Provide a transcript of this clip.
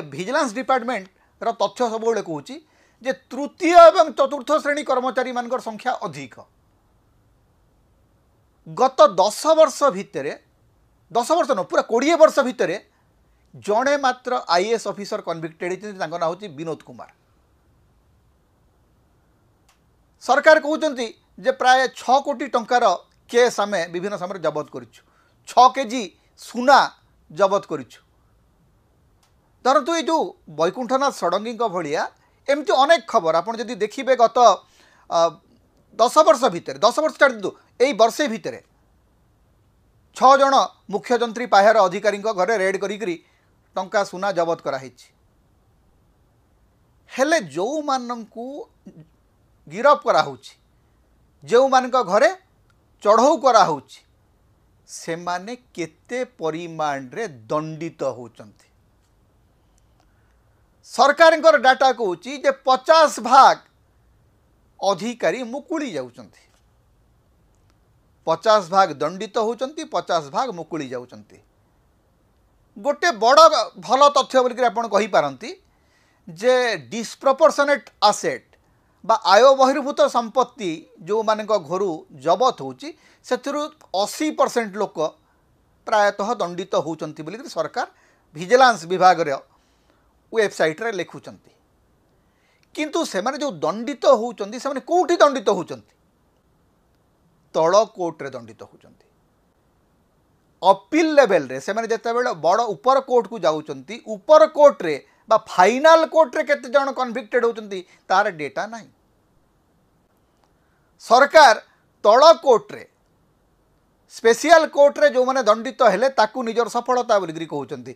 Vigilance department तथ्य सब कहूँ जे तृतीय और चतुर्थ श्रेणी कर्मचारी मान संख्या अधिक गत 10 वर्ष भितर 10 वर्ष न पूरा 20 वर्ष भितर जड़े मात्र आईएएस ऑफिसर कन्विक्टेड ना हूँ विनोद कुमार। सरकार कहते जे प्राय 6 कोटी टंकार केस आम विभिन्न समय जबत करूँ 6 केजी सुना जबत करूँ। धरतु ये जो वैकुंठनाथ षडंगी भाया एमती अनेक खबर आपड़ जदि देखिए गत 10 वर्ष भितर 10 वर्ष छाड़ दिंतु यही वर्षे भितर 6 जन मुख्यजंत्री पाहर अधिकारी घरे रेड करी टंका सुना जबत कराई हेले जो मानू गिरफ कराऊँच जो मान घरे चढ़ऊ कराऊँच से माने केते परिमाण रे दंडित होचंती। सरकार डाटा कहूँ जे 50 भाग अधिकारी मुकुली जाउचंती 50 भाग दंडित होचंती 50 भाग मुकुली जाउचंती। गोटे बड़ भल तथ्य बोलिक आप कही पारंती जे डिस्प्रपोर्शनेट आसेट बा आय बहिर्भूत संपत्ति जो मान घर जबत होची से 80% लोक प्रायतः दंडित होचंती बोलिक सरकार विजिलेंस विभाग रे वेबसाइट रे लिखुचंती। किंतु से माने जो दंडित होचंती से माने कोठी दंडित होचंती तल कोर्ट रे दंडित होचंती। अपील लेवल रे से माने जते बेले बड़ ऊपर कोर्ट को जाउचंती ऊपर कोर्ट रे बा फाइनल कोर्ट रे केते जण कन्विक्टेड होचंती तार डेटा नाही। सरकार तल कोर्ट रे स्पेशल कोर्ट रे जो माने दंडित हेले ताकू निजर सफलता बोलिक कहउचंती